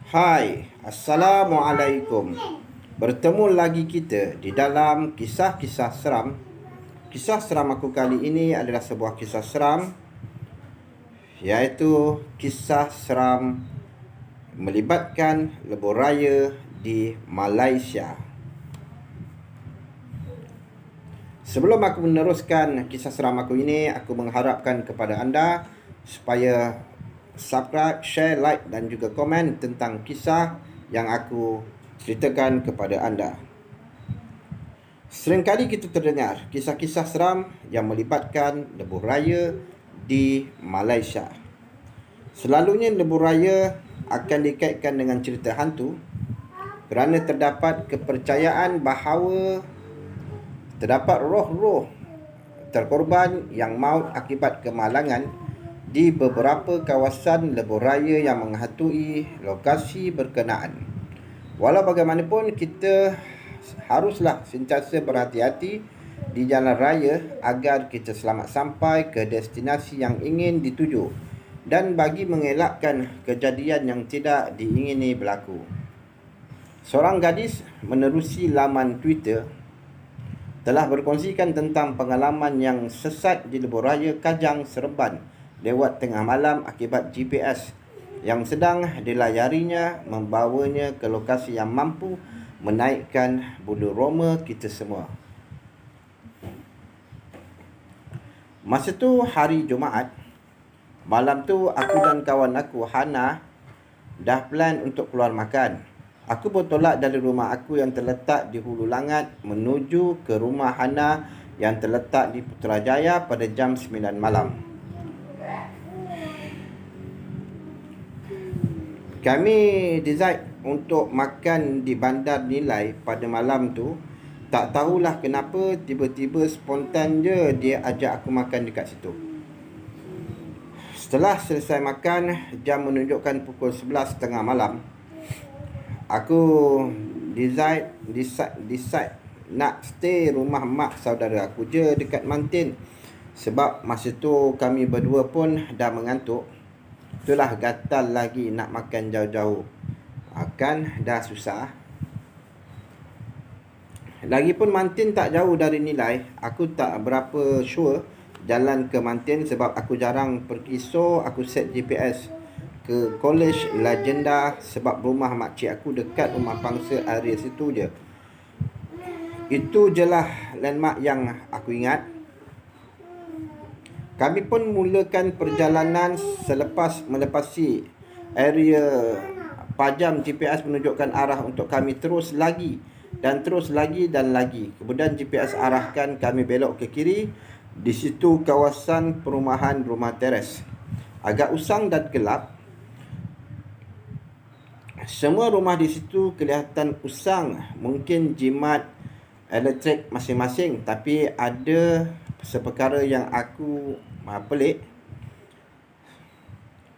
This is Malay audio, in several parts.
Hai, Assalamualaikum. Bertemu lagi kita di dalam kisah-kisah seram. Kisah seram aku kali ini adalah sebuah kisah seram, iaitu kisah seram melibatkan lebuh raya di Malaysia. Sebelum aku meneruskan kisah seram aku ini, aku mengharapkan kepada anda supaya subscribe, share, like dan juga komen tentang kisah yang aku ceritakan kepada anda. Seringkali kita terdengar kisah-kisah seram yang melibatkan lebuh raya di Malaysia. Selalunya lebuh raya akan dikaitkan dengan cerita hantu kerana terdapat kepercayaan bahawa terdapat roh-roh terkorban yang maut akibat kemalangan di beberapa kawasan lebuh raya yang menghantui lokasi berkenaan. Walau bagaimanapun, kita haruslah sentiasa berhati-hati di jalan raya agar kita selamat sampai ke destinasi yang ingin dituju dan bagi mengelakkan kejadian yang tidak diingini berlaku. Seorang gadis menerusi laman Twitter telah berkongsikan tentang pengalaman yang sesat di lebuh raya Kajang Seremban lewat tengah malam akibat GPS yang sedang dilayarinya membawanya ke lokasi yang mampu menaikkan bulu roma kita semua. Masa tu hari Jumaat. Malam tu aku dan kawan aku Hana dah plan untuk keluar makan. Aku bertolak dari rumah aku yang terletak di Hulu Langat menuju ke rumah Hana yang terletak di Putrajaya pada jam 9 malam. Kami decide untuk makan di Bandar Nilai pada malam tu. Tak tahulah kenapa tiba-tiba spontan je dia ajak aku makan dekat situ. Setelah selesai makan, jam menunjukkan pukul 11.30 malam. Aku decide nak stay rumah mak saudara aku je dekat Mantin. Sebab masa tu kami berdua pun dah mengantuk. Itulah gatal lagi nak makan jauh-jauh. Kan dah susah. Lagipun Mantin tak jauh dari Nilai. Aku tak berapa sure jalan ke Mantin sebab aku jarang pergi, so aku set GPS ke College Legenda sebab rumah makcik aku dekat rumah pangsa area situ je. Itu je lah landmark yang aku ingat. Kami pun mulakan perjalanan selepas melepasi area pajam GPS menunjukkan arah untuk kami terus lagi dan lagi. Kemudian GPS arahkan kami belok ke kiri. Di situ kawasan perumahan rumah teres. Agak usang dan gelap. Semua rumah di situ kelihatan usang. Mungkin jimat elektrik masing-masing. Tapi ada seperkara yang aku pelik.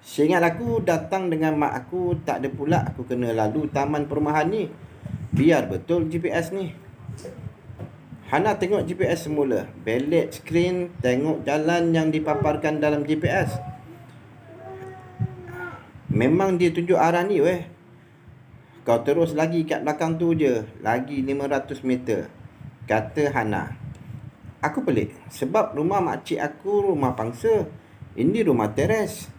Seingat aku datang dengan mak aku, tak ada pula aku kena lalu taman perumahan ni. Biar betul GPS ni. Hana tengok GPS semula. Belik skrin, tengok jalan yang dipaparkan dalam GPS. Memang dia tunjuk arah ni weh. Kau terus lagi kat belakang tu je. Lagi 500 meter. Kata Hana. Aku pelik. Sebab rumah makcik aku rumah pangsa. Ini rumah teres.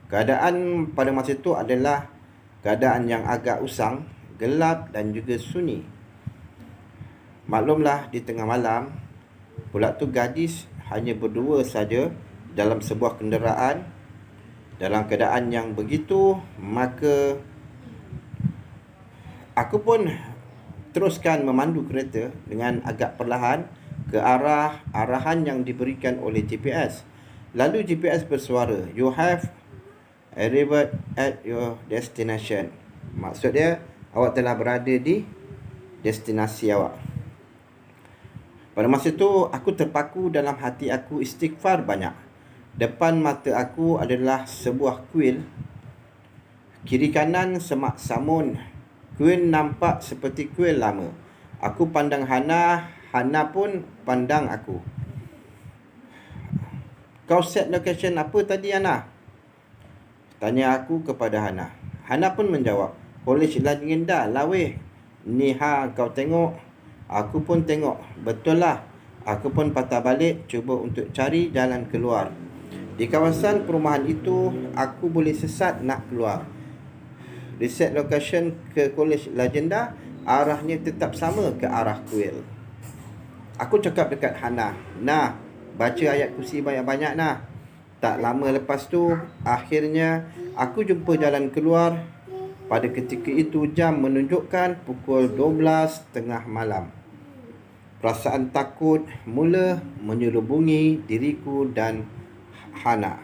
Keadaan pada masa tu adalah keadaan yang agak usang, gelap dan juga sunyi. Maklumlah di tengah malam, pula tu gadis hanya berdua saja dalam sebuah kenderaan. Dalam keadaan yang begitu, maka aku pun teruskan memandu kereta dengan agak perlahan ke arah arahan yang diberikan oleh GPS. Lalu GPS bersuara, "You have arrived at your destination." Maksud dia, awak telah berada di destinasi awak. Pada masa tu, aku terpaku dalam hati aku istighfar banyak. Depan mata aku adalah sebuah kuil. Kiri kanan semak samun. Kuil nampak seperti kuil lama. Aku pandang Hana, Hana pun pandang aku. Kau set location apa tadi, Hana? Tanya aku kepada Hana. Hana pun menjawab, "Kolej legenda lah weh. Ni kau tengok." Aku pun tengok. Betul lah. Aku pun patah balik cuba untuk cari jalan keluar. Di kawasan perumahan itu, aku boleh sesat nak keluar. Reset location ke Kolej Legenda, arahnya tetap sama ke arah kuil. Aku cakap dekat Hana, "Nah, baca ayat kursi banyak-banyak nah." Tak lama lepas tu, akhirnya aku jumpa jalan keluar. Pada ketika itu, jam menunjukkan pukul 12:30 malam. Perasaan takut mula menyelubungi diriku dan Hana.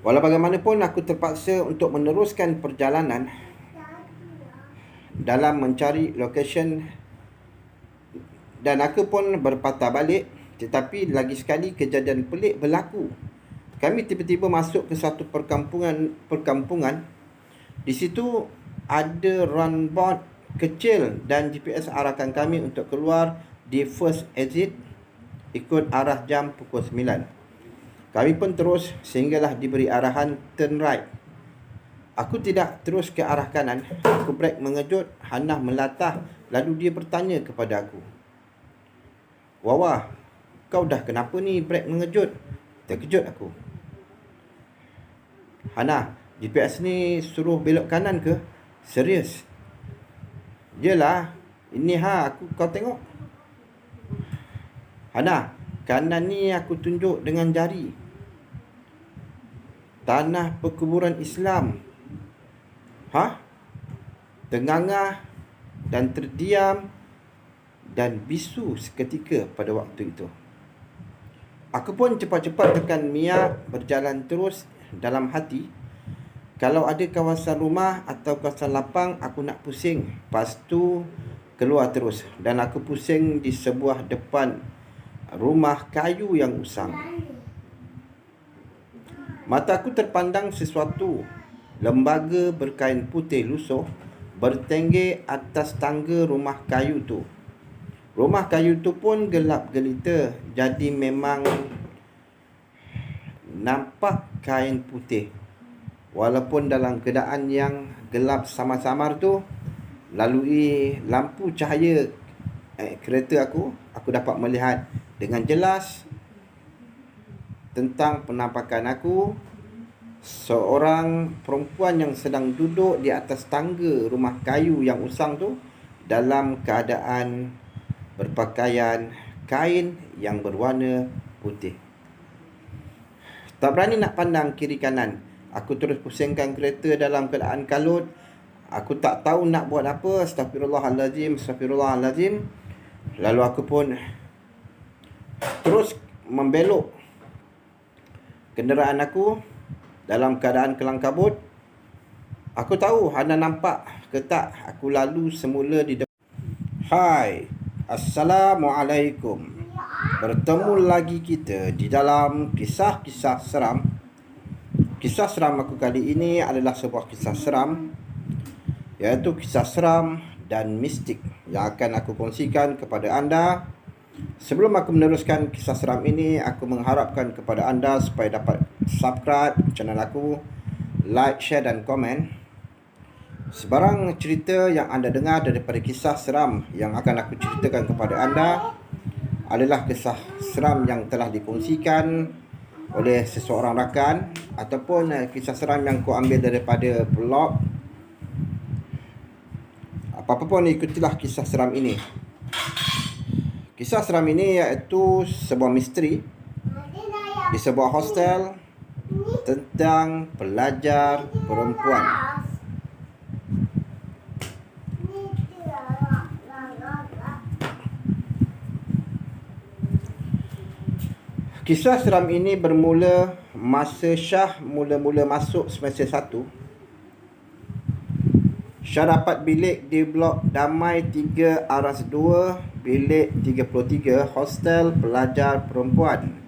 Walau bagaimanapun, aku terpaksa untuk meneruskan perjalanan dalam mencari location, dan aku pun berpatah balik. Tetapi lagi sekali kejadian pelik berlaku. Kami tiba-tiba masuk ke satu perkampungan. Di situ ada roundabout kecil dan GPS arahkan kami untuk keluar di first exit ikut arah jam pukul 9. Kami pun terus sehinggalah diberi arahan turn right. Aku tidak terus ke arah kanan. Aku brek mengejut. Hana melatah, lalu dia bertanya kepada aku, "Wawa, kau dah kenapa ni brek mengejut?" Terkejut aku. "Hana, GPS ni suruh belok kanan ke? Serius?" "Yelah, ini kau tengok." "Hana, kanan ni aku tunjuk dengan jari. Tanah perkuburan Islam." Terngangah dan terdiam dan bisu seketika pada waktu itu. Aku pun cepat-cepat tekan minyak, berjalan terus dalam hati. Kalau ada kawasan rumah atau kawasan lapang, aku nak pusing. Lepas tu keluar terus. Dan aku pusing di sebuah depan rumah kayu yang usang. Mataku terpandang sesuatu. Lembaga berkain putih lusuh bertengger atas tangga rumah kayu tu. Rumah kayu tu pun gelap gelita. Jadi memang nampak kain putih. Walaupun dalam keadaan yang gelap samar-samar tu, lalui lampu cahaya kereta aku dapat melihat dengan jelas tentang penampakan aku. Seorang perempuan yang sedang duduk di atas tangga rumah kayu yang usang tu dalam keadaan berpakaian kain yang berwarna putih. Tak berani nak pandang kiri kanan. Aku terus pusingkan kereta dalam keadaan kalut. Aku tak tahu nak buat apa. Astagfirullahalazim. Lalu aku pun terus membelok kenderaan aku dalam keadaan kelang kabut. Aku tahu Hana nampak ke tak aku lalu semula di depan. Hai, Assalamualaikum. Bertemu lagi kita di dalam kisah-kisah seram. Kisah seram aku kali ini adalah sebuah kisah seram, iaitu kisah seram dan mistik yang akan aku kongsikan kepada anda. Sebelum aku meneruskan kisah seram ini, aku mengharapkan kepada anda supaya dapat subscribe channel aku, like, share dan komen. Sebarang cerita yang anda dengar daripada kisah seram yang akan aku ceritakan kepada anda adalah kisah seram yang telah dikongsikan oleh seseorang rakan, ataupun kisah seram yang aku ambil daripada blog. Apa-apa pun, ikutilah kisah seram ini. Kisah seram ini iaitu sebuah misteri di sebuah hostel tentang pelajar perempuan. Kisah seram ini bermula masa Syah mula-mula masuk semester 1. Syah dapat bilik di blok Damai 3 Aras 2, bilik 33, hostel pelajar perempuan.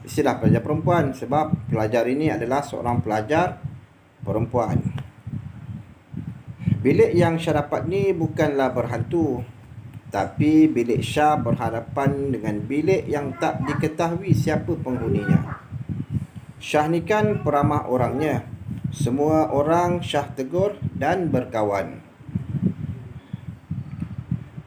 Istilah pelajar perempuan sebab pelajar ini adalah seorang pelajar perempuan. Bilik yang Syah dapat ni bukanlah berhantu, tapi bilik Syah berhadapan dengan bilik yang tak diketahui siapa penghuninya. Syah ni kan peramah orangnya. Semua orang Syah tegur dan berkawan.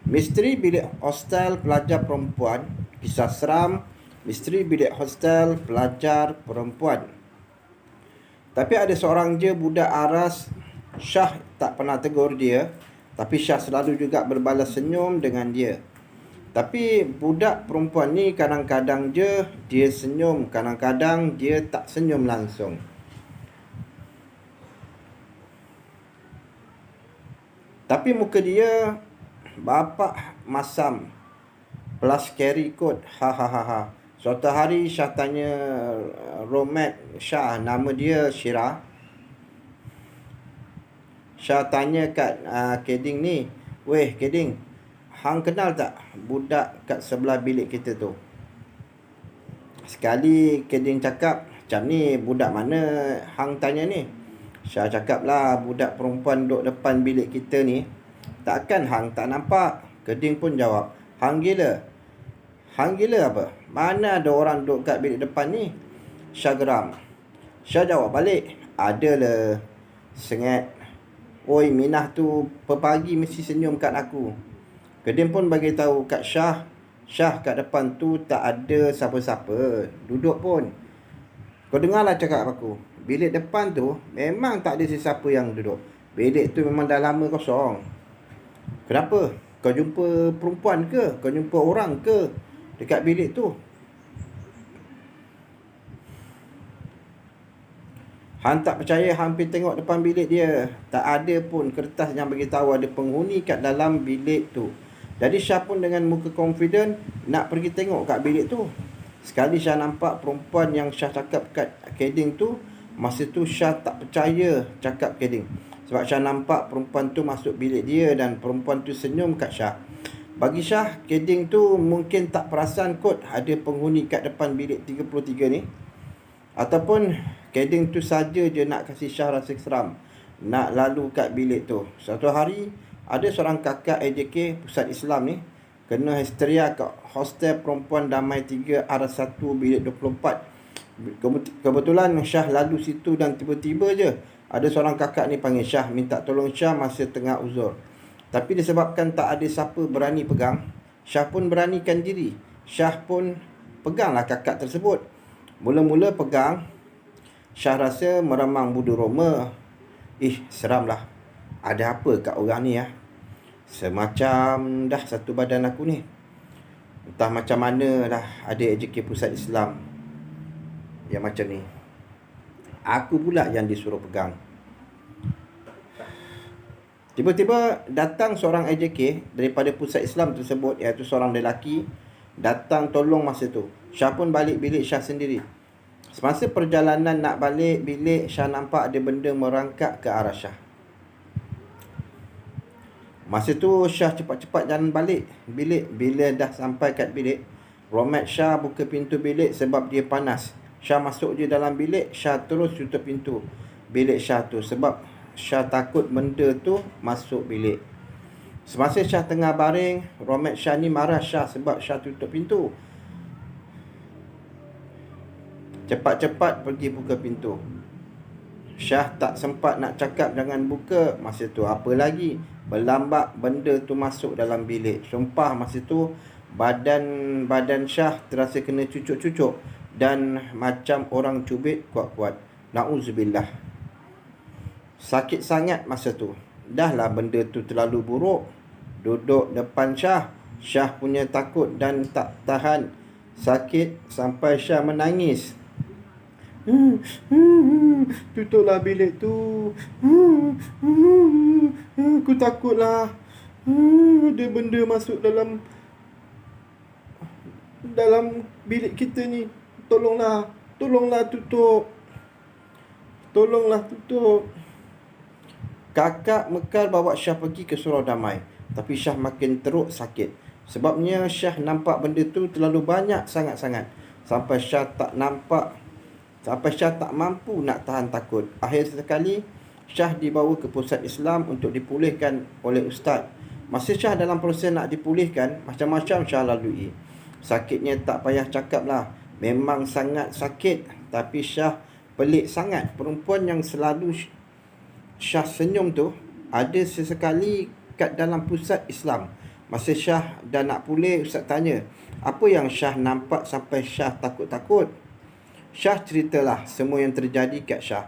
Misteri bilik hostel pelajar perempuan. Kisah seram misteri bilik hostel pelajar perempuan. Tapi ada seorang je budak aras. Syah tak pernah tegur dia, tapi Syah selalu juga berbalas senyum dengan dia. Tapi budak perempuan ni kadang-kadang je dia senyum, kadang-kadang dia tak senyum langsung. Tapi muka dia bapak masam plus carry coat. Ha. Suatu hari Syah tanya roommate Syah, nama dia Syirah. Syah tanya kat Keding ni, "Weh Keding, hang kenal tak budak kat sebelah bilik kita tu?" Sekali Keding cakap, "Macam ni budak mana hang tanya ni?" Syah cakap lah, "Budak perempuan duduk depan bilik kita ni. Takkan hang tak nampak?" Keding pun jawab, "Hang gila?" "Hang gila apa? Mana ada orang duduk kat bilik depan ni?" Syah geram. Syah jawab balik, "Adalah. Sengit. Oi, Minah tu pagi mesti senyum kat aku." Keding pun bagi tahu kat Syah, "Syah, kat depan tu tak ada siapa-siapa duduk pun. Kau dengarlah cakap aku. Bilik depan tu memang tak ada sesiapa yang duduk. Bilik tu memang dah lama kosong. Kenapa? Kau jumpa perempuan ke? Kau jumpa orang ke dekat bilik tu?" Hang tak percaya, hang pergi tengok depan bilik dia. Tak ada pun kertas yang beritahu ada penghuni kat dalam bilik tu. Jadi Syah pun dengan muka confident nak pergi tengok kat bilik tu. Sekali Syah nampak perempuan yang Syah cakap kat Keding tu. Masa tu Syah tak percaya cakap Keding. Sebab Syah nampak perempuan tu masuk bilik dia dan perempuan tu senyum kat Syah. Bagi Syah, Keding tu mungkin tak perasan kot ada penghuni kat depan bilik 33 ni. Ataupun Keding tu saja je nak kasih Syah rasa seram, nak lalu kat bilik tu. Satu hari, ada seorang kakak AJK Pusat Islam ni kena histeria kat hostel perempuan damai 3R1 bilik 24. Kebetulan Syah lalu situ dan tiba-tiba je ada seorang kakak ni panggil Syah, minta tolong Syah masa tengah uzur. Tapi disebabkan tak ada siapa berani pegang, Syah pun beranikan diri. Syah pun peganglah kakak tersebut. Mula-mula pegang, Syah rasa meremang bulu roma. Seramlah. Ada apa kat orang ni ya? Semacam dah satu badan aku ni. Entah macam mana lah ada AJK Pusat Islam yang macam ni. Aku pula yang disuruh pegang. Tiba-tiba datang seorang AJK daripada Pusat Islam tersebut, iaitu seorang lelaki, datang tolong masa tu. Syah pun balik bilik Syah sendiri. Semasa perjalanan nak balik bilik, Syah nampak ada benda merangkak ke arah Syah. Masa tu Syah cepat-cepat jalan balik bilik. Bila dah sampai kat bilik, roommate Syah buka pintu bilik sebab dia panas. Syah masuk je dalam bilik, Syah terus tutup pintu bilik Syah tu sebab Syah takut benda tu masuk bilik. Semasa Syah tengah baring, roommate Syah ni marah Syah sebab Syah tutup pintu. Cepat-cepat pergi buka pintu. Syah tak sempat nak cakap jangan buka. Masa tu apa lagi, berlambak benda tu masuk dalam bilik. Sumpah masa tu badan Syah terasa kena cucuk-cucuk dan macam orang cubit kuat-kuat. Na'udzubillah. Sakit sangat masa tu. Dah lah benda tu terlalu buruk. Duduk depan Syah, Syah punya takut dan tak tahan sakit sampai Syah menangis. Tutuplah bilik tu. Aku takutlah. Ada benda masuk dalam bilik kita ni. Tolonglah tutup. Tolonglah tutup. Kakak Mekar bawa Syah pergi ke surau damai. Tapi Syah makin teruk sakit. Sebabnya Syah nampak benda tu terlalu banyak sangat-sangat. Sampai Syah tak mampu nak tahan takut. Akhir sekali, Syah dibawa ke Pusat Islam untuk dipulihkan oleh ustaz. Masa Syah dalam proses nak dipulihkan, macam-macam Syah lalui. Sakitnya tak payah cakap lah. Memang sangat sakit. tapi Syah pelik sangat. Perempuan yang selalu Syah senyum tu ada sesekali kat dalam pusat Islam. Masa Syah dah nak pulih, ustaz tanya, apa yang Syah nampak sampai Syah takut-takut? Syah ceritalah semua yang terjadi kat Syah.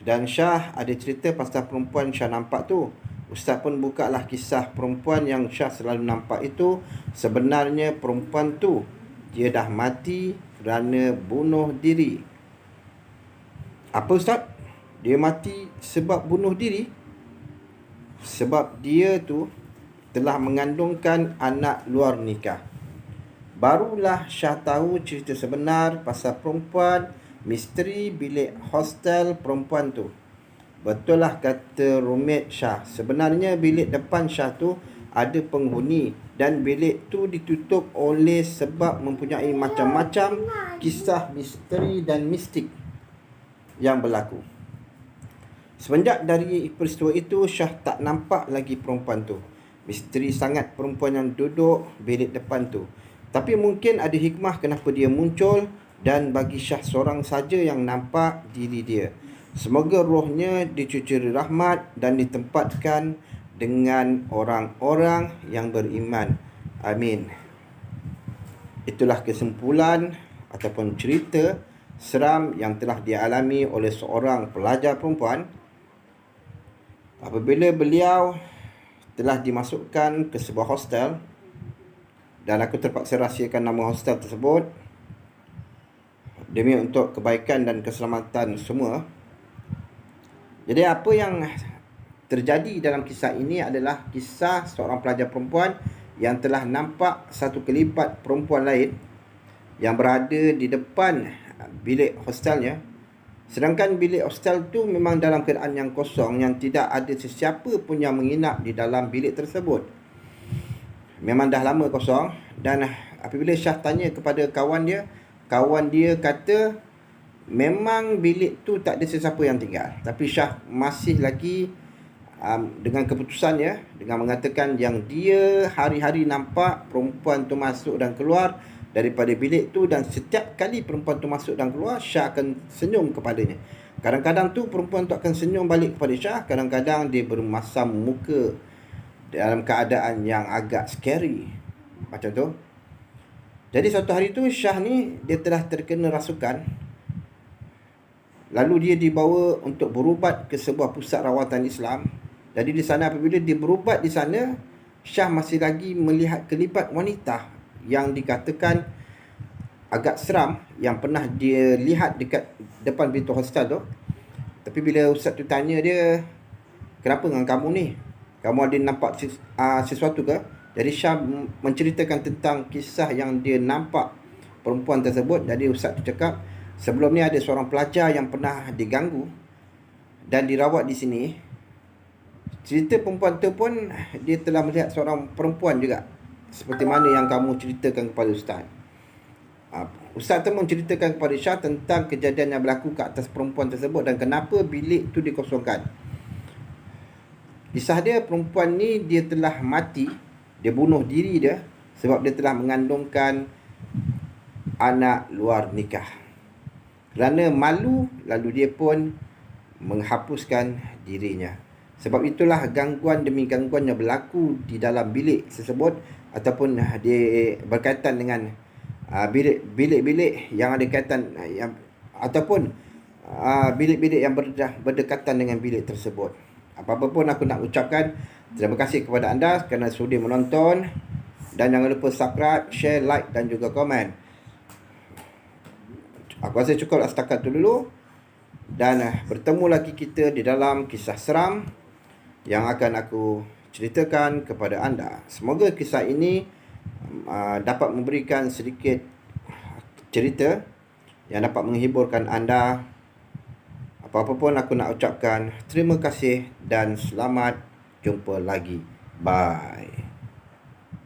Dan Syah ada cerita pasal perempuan Syah nampak tu. Ustaz pun bukalah kisah perempuan yang Syah selalu nampak itu. Sebenarnya perempuan tu, dia dah mati kerana bunuh diri. Apa ustaz? Dia mati sebab bunuh diri? Sebab dia tu telah mengandungkan anak luar nikah. Barulah Syah tahu cerita sebenar pasal perempuan misteri bilik hostel perempuan tu. Betul lah kata roommate Syah. Sebenarnya bilik depan Syah tu ada penghuni dan bilik tu ditutup oleh sebab mempunyai macam-macam kisah misteri dan mistik yang berlaku. Semenjak dari peristiwa itu, Syah tak nampak lagi perempuan tu. Misteri sangat perempuan yang duduk bilik depan tu. Tapi mungkin ada hikmah kenapa dia muncul, dan bagi Syah seorang saja yang nampak diri dia. Semoga rohnya dicucuri rahmat dan ditempatkan dengan orang-orang yang beriman. Amin. Itulah kesimpulan ataupun cerita seram yang telah dialami oleh seorang pelajar perempuan apabila beliau telah dimasukkan ke sebuah hostel, dan aku terpaksa rahsiakan nama hostel tersebut demi untuk kebaikan dan keselamatan semua. Jadi apa yang terjadi dalam kisah ini adalah kisah seorang pelajar perempuan yang telah nampak satu kelipat perempuan lain yang berada di depan bilik hostelnya. Sedangkan bilik hostel tu memang dalam keadaan yang kosong, yang tidak ada sesiapa pun yang menginap di dalam bilik tersebut. Memang dah lama kosong. Dan apabila Syah tanya kepada kawan dia kata memang bilik tu tak ada sesiapa yang tinggal. Tapi Syah masih lagi dengan keputusannya, dengan mengatakan yang dia hari-hari nampak perempuan tu masuk dan keluar daripada bilik tu, dan setiap kali perempuan tu masuk dan keluar, Syah akan senyum kepadanya. Kadang-kadang tu perempuan tu akan senyum balik kepada Syah, kadang-kadang dia bermasam muka dalam keadaan yang agak scary macam tu. Jadi suatu hari tu Syah ni dia telah terkena rasukan. Lalu dia dibawa untuk berubat ke sebuah pusat rawatan Islam. Jadi di sana, apabila dia berubat di sana, Syah masih lagi melihat kelipat wanita yang dikatakan agak seram yang pernah dia lihat dekat depan pintu hostel tu. Tapi bila ustaz tu tanya dia, kenapa dengan kamu ni? Kamu ada nampak sesuatu ke? Jadi Syah menceritakan tentang kisah yang dia nampak perempuan tersebut. Jadi ustaz tu cakap, sebelum ni ada seorang pelajar yang pernah diganggu dan dirawat di sini. Cerita perempuan tu pun dia telah melihat seorang perempuan juga, seperti mana yang kamu ceritakan kepada ustaz. Ustaz tu menceritakan kepada Syah tentang kejadian yang berlaku ke atas perempuan tersebut dan kenapa bilik tu dikosongkan. Kisah dia, perempuan ni dia telah mati, dia bunuh diri dia sebab dia telah mengandungkan anak luar nikah. Kerana malu, lalu dia pun menghapuskan dirinya. Sebab itulah gangguan demi gangguan yang berlaku di dalam bilik tersebut, ataupun dia berkaitan dengan bilik-bilik yang ada kaitan ataupun bilik-bilik yang berdekatan dengan bilik tersebut. Apa-apa pun aku nak ucapkan terima kasih kepada anda kerana sudi menonton, dan jangan lupa subscribe, share, like dan juga komen. Aku rasa cukup setakat tu dulu, dan bertemu lagi kita di dalam kisah seram yang akan aku ceritakan kepada anda. Semoga kisah ini dapat memberikan sedikit cerita yang dapat menghiburkan anda. Apa-apa pun aku nak ucapkan terima kasih dan selamat jumpa lagi. Bye.